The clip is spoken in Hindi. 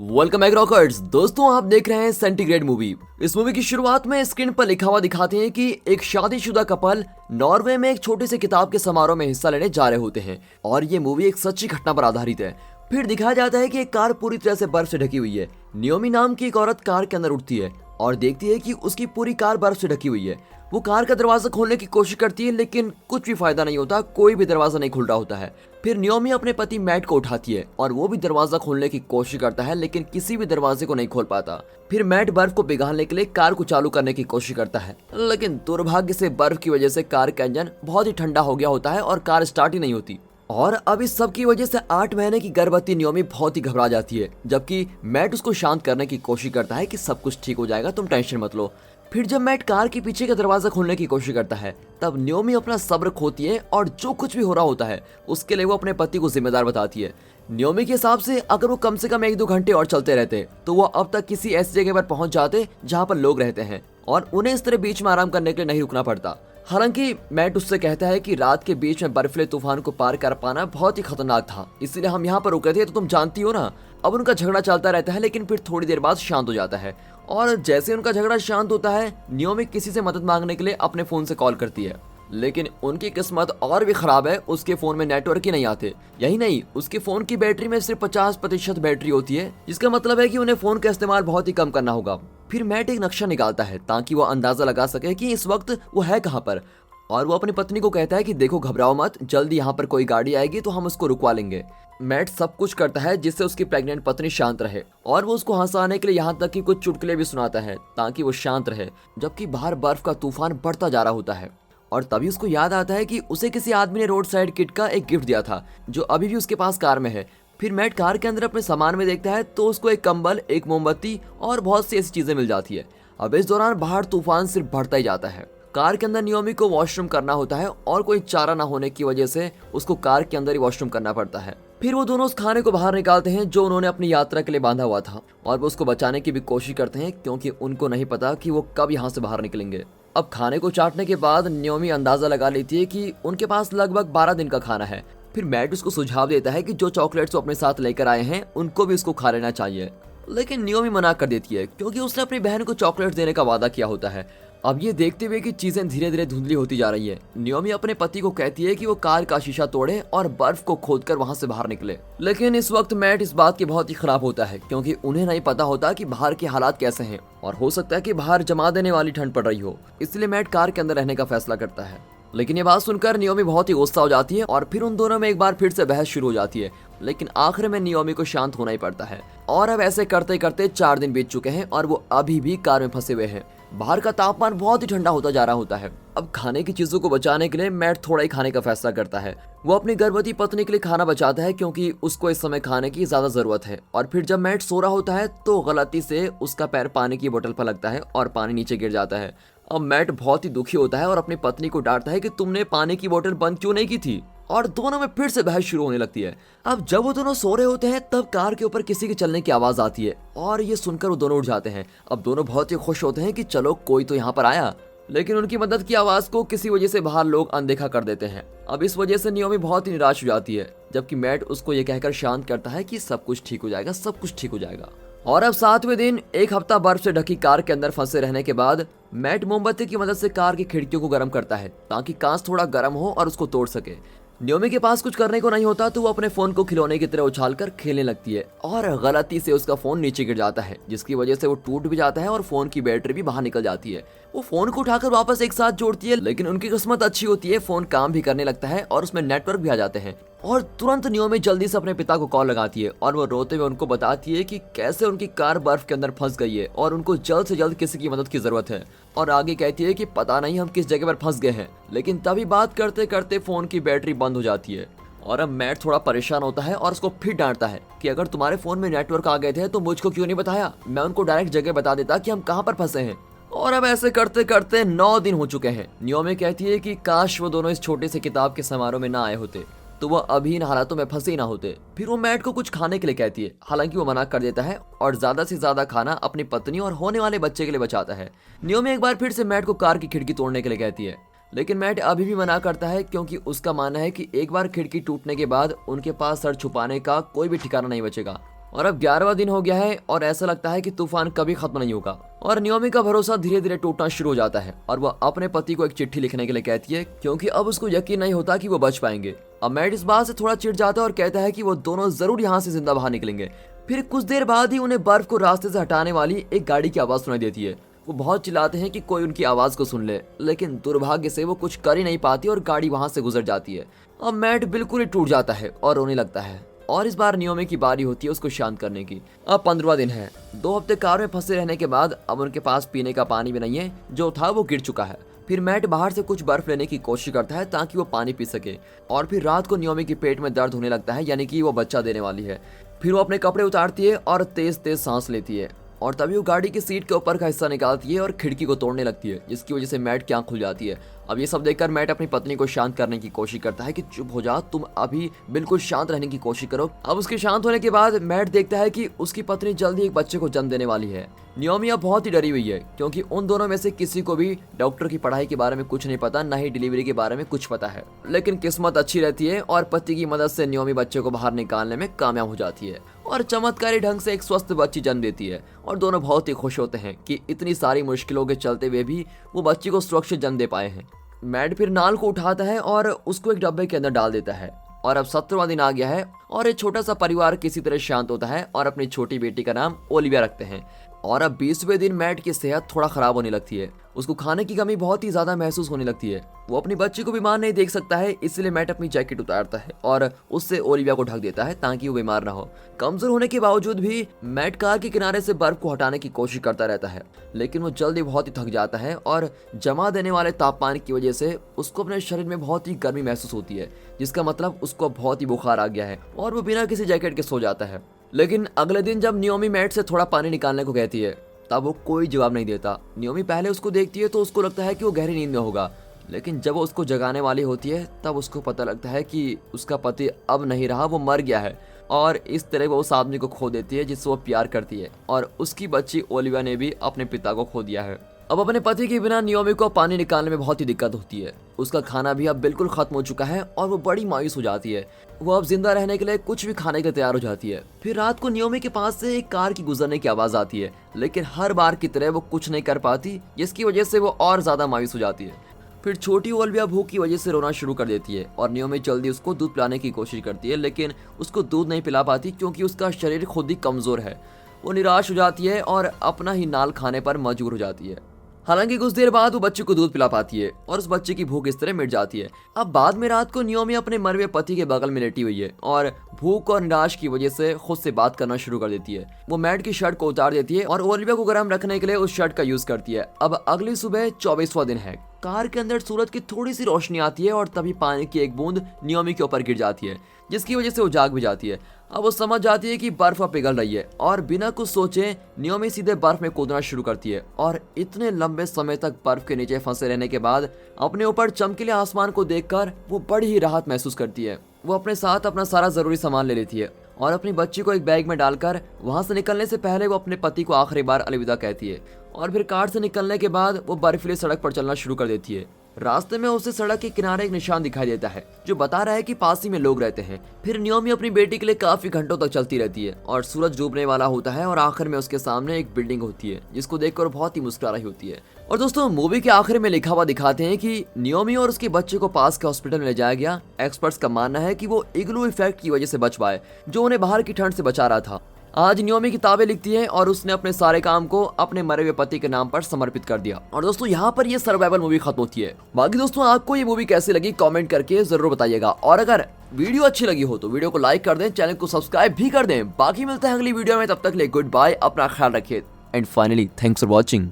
Welcome back rockers. दोस्तों आप देख रहे हैं सेंटीग्रेड मूवी। इस मूवी की शुरुआत में स्क्रीन पर लिखा हुआ दिखाते हैं कि एक शादीशुदा कपल नॉर्वे में एक छोटे से किताब के समारोह में हिस्सा लेने जा रहे होते हैं और ये मूवी एक सच्ची घटना पर आधारित है। फिर दिखाया जाता है कि एक कार पूरी तरह से बर्फ से ढकी हुई है। नियोमी नाम की एक औरत कार के अंदर उठती है और देखती है कि उसकी पूरी कार बर्फ से ढकी हुई है। वो कार का दरवाजा खोलने की कोशिश करती है लेकिन कुछ भी फायदा नहीं होता, कोई भी दरवाजा नहीं खुल रहा होता है। फिर नियोमी अपने पति मैट को उठाती है और वो भी दरवाजा खोलने की कोशिश करता है लेकिन किसी भी दरवाजे को नहीं खोल पाता। फिर मैट बर्फ को पिघालने के लिए कार को चालू करने की कोशिश करता है लेकिन दुर्भाग्य से बर्फ की वजह से कार का इंजन बहुत ही ठंडा हो गया होता है और कार स्टार्ट ही नहीं होती। और अब इस सब की वजह से 8 महीने की गर्भवती नियोमी बहुत ही घबरा जाती है, जबकि मैट उसको शांत करने की कोशिश करता है कि सब कुछ ठीक हो जाएगा, तुम टेंशन मत लो। फिर जब मैट कार के पीछे का दरवाजा खोलने की कोशिश करता है तब नियोमी अपना सब्र खोती है और जो कुछ भी हो रहा होता है उसके लिए वो अपने पति को जिम्मेदार बताती है। नियोमी के हिसाब से अगर वो कम से कम 1-2 घंटे और चलते रहते तो वो अब तक किसी ऐसी जगह पर पहुंच जाते जहां पर लोग रहते हैं और उन्हें इस तरह बीच में आराम करने के लिए नहीं रुकना पड़ता। हालांकि मैट उससे कहता है कि रात के बीच में बर्फीले तूफान को पार कर पाना बहुत ही खतरनाक था, इसलिए हम यहाँ पर रुके थे, तो तुम जानती हो ना। अब उनका झगड़ा चलता रहता है लेकिन फिर थोड़ी देर बाद शांत हो जाता है और जैसे उनका झगड़ा शांत होता है नियोमी किसी से मदद मांगने के लिए अपने फोन से कॉल करती है। लेकिन उनकी किस्मत और भी खराब है, उसके फोन में नेटवर्क ही नहीं आते। यही नहीं, उसके फोन की बैटरी में सिर्फ 50% बैटरी होती है, जिसका मतलब है कि उन्हें फोन का इस्तेमाल बहुत ही कम करना होगा। फिर मैट एक नक्शा निकालता है ताकि वो अंदाजा लगा सके कि इस वक्त वो है कहाँ पर, और वो अपनी पत्नी को कहता है कि देखो घबराओ मत, जल्दी यहाँ पर कोई गाड़ी आएगी तो हम उसको रुकवा लेंगे। मैट सब कुछ करता है जिससे उसकी प्रेग्नेंट पत्नी शांत रहे और वो उसको हंसाने के लिए यहाँ तक कि कुछ चुटकुले भी सुनाता है ताकि वो शांत रहे, जबकि बाहर बर्फ का तूफान बढ़ता जा रहा होता है। और तभी उसको याद आता है कि उसे किसी आदमी ने रोड साइड किट का एक गिफ्ट दिया था जो अभी भी उसके पास कार में है। फिर मैट कार के अंदर अपने सामान में देखता है तो उसको एक कंबल, एक मोमबत्ती और बहुत सी ऐसी चीजें मिल जाती है। अब इस दौरान बाहर तूफान सिर्फ बढ़ता ही जाता है। कार के अंदर नियोमी को वॉशरूम करना होता है और कोई चारा ना होने की वजह से उसको कार के अंदर ही वॉशरूम करना पड़ता है। फिर वो दोनों उस खाने को बाहर निकालते हैं जो उन्होंने अपनी यात्रा के लिए बांधा हुआ था और वो उसको बचाने की भी कोशिश करते हैं क्योंकि उनको नहीं पता कि वो कब यहाँ से बाहर निकलेंगे। अब खाने को चाटने के बाद नियोमी अंदाजा लगा लेती है कि उनके पास लगभग 12 दिन का खाना है। फिर मैट उसको सुझाव देता है कि जो चॉकलेट्स वो अपने साथ लेकर आए हैं उनको भी उसको खा लेना चाहिए, लेकिन नियोमी मना कर देती है क्योंकि उसने अपनी बहन को चॉकलेट्स देने का वादा किया होता है। अब ये देखते हुए कि चीजें धीरे धीरे धुंधली होती जा रही है, नियोमी अपने पति को कहती है कि वो कार का शीशा तोड़े और बर्फ को खोदकर वहां से बाहर निकले। लेकिन इस वक्त मैट इस बात की बहुत ही खराब होता है क्योंकि उन्हें नहीं पता होता कि बाहर के हालात कैसे हैं और हो सकता है कि बाहर जमा देने वाली ठंड पड़ रही हो, इसलिए मैट कार के अंदर रहने का फैसला करता है। लेकिन ये बात सुनकर नियोमी बहुत ही गुस्सा हो जाती है और फिर उन दोनों में एक बार फिर से बहस शुरू हो जाती है, लेकिन आखिर में नियोमी को शांत होना ही पड़ता है। और अब ऐसे करते करते 4 दिन बीत चुके हैं और वो अभी भी कार में फंसे हुए हैं। बाहर का तापमान बहुत ही ठंडा होता जा रहा होता है। अब खाने की चीजों को बचाने के लिए मैट थोड़ा ही खाने का फैसला करता है। वो अपनी गर्भवती पत्नी के लिए खाना बचाता है क्योंकि उसको इस समय खाने की ज्यादा जरूरत है। और फिर जब मैट सो रहा होता है तो गलती से उसका पैर पानी की बोतल पर लगता है और पानी नीचे गिर जाता है। अब मैट बहुत ही दुखी होता है और अपनी पत्नी को डांटता है कि तुमने पानी की बोतल बंद क्यों नहीं की थी, और दोनों में फिर से बहस शुरू होने लगती है। अब जब वो दोनों सो रहे होते हैं तब कार के ऊपर किसी के चलने की आवाज आती है और ये सुनकर वो दोनों उठ जाते हैं। अब दोनों बहुत ही खुश होते हैं कि चलो कोई तो यहाँ पर आया, लेकिन उनकी मदद की आवाज को किसी वजह से बाहर लोग अनदेखा कर देते हैं। अब इस वजह से नियोमी बहुत ही निराश हो जाती है, जबकि मैट उसको ये कहकर शांत करता है कि सब कुछ ठीक हो जाएगा, सब कुछ ठीक हो जाएगा। और अब 7वें दिन एक हफ्ता बर्फ से ढकी कार के अंदर फंसे रहने के बाद मैट मोमबत्ती की मदद से कार की खिड़कियों को गर्म करता है ताकि कांच थोड़ा गर्म हो और उसको तोड़ सके। नियोमी के पास कुछ करने को नहीं होता तो वो अपने फोन को खिलौने की तरह उछालकर खेलने लगती है और गलती से उसका फोन नीचे गिर जाता है, जिसकी वजह से वो टूट भी जाता है और फोन की बैटरी भी बाहर निकल जाती है। वो फोन को उठाकर वापस एक साथ जोड़ती है, लेकिन उनकी किस्मत अच्छी होती है, फोन काम भी करने लगता है और उसमें नेटवर्क भी आ जाते हैं। और तुरंत नियोमी जल्दी से अपने पिता को कॉल लगाती है और वो रोते हुए उनको बताती है कि कैसे उनकी कार बर्फ के अंदर फंस गई है और उनको जल्द से जल्द किसी की मदद की जरूरत है। और आगे कहती है कि पता नहीं हम किस जगह पर फंस गए हैं, लेकिन तभी बात करते करते फोन की बैटरी बंद हो जाती है। और अब मैट थोड़ा परेशान होता है और उसको फिर डांटता है कि अगर तुम्हारे फोन में नेटवर्क आ गए थे तो मुझको क्यों नहीं बताया, मैं उनको डायरेक्ट जगह बता देता कि हम कहाँ पर फंसे हैं। और अब ऐसे करते करते 9 दिन हो चुके हैं। नियोमी कहती है कि काश वो दोनों इस छोटे से किताब के समारोह में ना आए होते तो वह अभी इन हालातों में फंसे ही ना होते। फिर वो मैट को कुछ खाने के लिए कहती है, हालांकि वो मना कर देता है और ज्यादा से ज्यादा खाना अपनी पत्नी और होने वाले बच्चे के लिए बचाता है। नियोमी एक बार फिर से मैट को कार की खिड़की तोड़ने के लिए कहती है, लेकिन मैट अभी भी मना करता है क्योंकि उसका मानना है कि एक बार खिड़की टूटने के बाद उनके पास सर छुपाने का कोई भी ठिकाना नहीं बचेगा। और अब 11वां दिन हो गया है और ऐसा लगता है कि तूफान कभी खत्म नहीं होगा। और नियोमी का भरोसा धीरे धीरे टूटना शुरू हो जाता है और वह अपने पति को एक चिट्ठी लिखने के लिए कहती है, क्योंकि अब उसको यकीन नहीं होता कि वो बच पाएंगे। अब मैट इस बात से थोड़ा चिढ़ जाता है और कहता है कि वो दोनों जरूर यहाँ से जिंदा बाहर निकलेंगे। फिर कुछ देर बाद ही उन्हें बर्फ को रास्ते से हटाने वाली एक गाड़ी की आवाज सुनाई देती है। वो बहुत चिल्लाते हैं कि कोई उनकी आवाज को सुन ले, लेकिन दुर्भाग्य से वो कुछ कर ही नहीं पाती और गाड़ी वहां से गुजर जाती है। अब मैट बिल्कुल ही टूट जाता है और रोने लगता है और इस बार नियोमी की बारी होती है उसको शांत करने की। अब 15वां दिन है। 2 हफ्ते कार में फंसे रहने के बाद अब उनके पास पीने का पानी भी नहीं है, जो था वो गिर चुका है। फिर मैट बाहर से कुछ बर्फ लेने की कोशिश करता है ताकि वो पानी पी सके। और फिर रात को नियोमी के पेट में दर्द होने लगता है, यानी कि वो बच्चा देने वाली है। फिर वो अपने कपड़े उतारती है और तेज तेज सांस लेती है और तभी वो गाड़ी की सीट के ऊपर का हिस्सा निकालती है और खिड़की को तोड़ने लगती है, जिसकी वजह से मैट की आंख खुल जाती है। अब ये सब देखकर मैट अपनी पत्नी को शांत करने की कोशिश करता है कि चुप हो जा, तुम अभी बिल्कुल शांत रहने की कोशिश करो। अब उसके शांत होने के बाद मैट देखता है कि उसकी पत्नी जल्दी एक बच्चे को जन्म देने वाली है। नियोमी अब बहुत ही डरी हुई है, क्योंकि उन दोनों में से किसी को भी डॉक्टर की पढ़ाई के बारे में कुछ नहीं पता, न ही डिलीवरी के बारे में कुछ पता है। लेकिन किस्मत अच्छी रहती है और पति की मदद से नियोमी बच्चे को बाहर निकालने में कामयाब हो जाती है और चमत्कारी ढंग से एक स्वस्थ बच्ची जन्म देती है। और दोनों बहुत ही खुश होते हैं कि इतनी सारी मुश्किलों के चलते हुए भी वो बच्ची को सुरक्षित जन्म दे पाए हैं। मैट फिर नाल को उठाता है और उसको एक डब्बे के अंदर डाल देता है। और अब 17वां दिन आ गया है और एक छोटा सा परिवार किसी तरह शांत होता है और अपनी छोटी बेटी का नाम ओलिविया रखते हैं। और अब 20वें दिन मैट की सेहत थोड़ा खराब होने लगती है। उसको खाने की कमी बहुत ही ज्यादा महसूस होने लगती है। वो अपनी बच्ची को बीमार नहीं देख सकता है, इसलिए मैट अपनी जैकेट उतारता है और उससे ओलिविया को ढक देता है ताकि वो बीमार ना हो। कमजोर होने के बावजूद भी मैट कार के किनारे से बर्फ को हटाने की कोशिश करता रहता है, लेकिन वो जल्दी बहुत ही थक जाता है और जमा देने वाले तापमान की वजह से उसको अपने शरीर में बहुत ही गर्मी महसूस होती है, जिसका मतलब उसको बहुत ही बुखार आ गया है और वो बिना किसी जैकेट के सो जाता है। लेकिन अगले दिन जब नियोमी मैट से थोड़ा पानी निकालने को कहती है, तब वो कोई जवाब नहीं देता। नियोमी पहले उसको देखती है तो उसको लगता है कि वो गहरी नींद में होगा, लेकिन जब वो उसको जगाने वाली होती है तब उसको पता लगता है कि उसका पति अब नहीं रहा, वो मर गया है। और इस तरह वो उस आदमी को खो देती है जिससे वो प्यार करती है और उसकी बच्ची ओलिविया ने भी अपने पिता को खो दिया है। अब अपने पति के बिना नियोमी को पानी निकालने में बहुत ही दिक्कत होती है। उसका खाना भी अब बिल्कुल खत्म हो चुका है और वो बड़ी मायूस हो जाती है। वो अब जिंदा रहने के लिए कुछ भी खाने के तैयार हो जाती है। फिर रात को नियोमी के पास से एक कार की गुजरने की आवाज आती है, लेकिन हर बार की तरह वो कुछ नहीं कर पाती, जिसकी वजह से वो और ज्यादा मायूस हो जाती है। फिर छोटी ओलिविया भूख की वजह से रोना शुरू कर देती है और नियोमी जल्दी उसको दूध पिलाने की कोशिश करती है, लेकिन उसको दूध नहीं पिला पाती क्योंकि उसका शरीर खुद ही कमजोर है। वो निराश हो जाती है और अपना ही नाल खाने पर मजबूर हो जाती है। हालांकि कुछ देर बाद वो बच्चे को दूध पिला पाती है और उस बच्चे की भूख इस तरह मिट जाती है। अब बाद में रात को नियोमी अपने मरे हुए पति के बगल में लेटी हुई है और भूख और निराश की वजह से खुद से बात करना शुरू कर देती है। वो मैट की शर्ट को उतार देती है और ओलिविया को गर्म रखने के लिए उस शर्ट का यूज करती है। अब अगली सुबह 24वां दिन है। कार के अंदर सूरज की थोड़ी सी रोशनी आती है और तभी पानी की एक बूंद नियोमी के ऊपर गिर जाती है, जिसकी वजह से वो जाग भी जाती है। अब वो समझ जाती है कि बर्फ अब पिघल रही है और बिना कुछ सोचे नियोमी सीधे बर्फ में कूदना शुरू करती है। और इतने लंबे समय तक बर्फ के नीचे फंसे रहने के बाद अपने ऊपर चमकीले आसमान को देखकर वो बड़ी ही राहत महसूस करती है। वो अपने साथ अपना सारा जरूरी सामान ले लेती है और अपनी बच्ची को एक बैग में डालकर वहां से निकलने से पहले वो अपने पति को आखिरी बार अलविदा कहती है। और फिर कार से निकलने के बाद वो बर्फीली सड़क पर चलना शुरू कर देती है। रास्ते में उसे सड़क के किनारे एक निशान दिखाई देता है जो बता रहा है कि पास ही में लोग रहते हैं। फिर नियोमी अपनी बेटी के लिए काफी घंटों तक चलती रहती है और सूरज डूबने वाला होता है और आखिर में उसके सामने एक बिल्डिंग होती है जिसको देखकर बहुत ही मुस्कुरा रही होती है। और दोस्तों मूवी के आखिर में लिखा हुआ दिखाते हैं कि नियोमी और उसके बच्चे को पास के हॉस्पिटल में ले जाया गया। एक्सपर्ट्स का मानना है कि वो इग्लू इफेक्ट की वजह से बच पाए, जो उन्हें बाहर की ठंड से बचा रहा था। आज नियोमी किताबें लिखती है और उसने अपने सारे काम को अपने मरे हुए पति के नाम पर समर्पित कर दिया। और दोस्तों यहाँ पर ये सर्वाइवल मूवी खत्म होती है। बाकी दोस्तों आपको ये मूवी कैसी लगी कमेंट करके जरूर बताइएगा और अगर वीडियो अच्छी लगी हो तो वीडियो को लाइक कर दें, चैनल को सब्सक्राइब भी कर दें। बाकी मिलते हैं अगली वीडियो में, तब तक ले गुड बाय, अपना ख्याल रखिए and finally thanks for watching.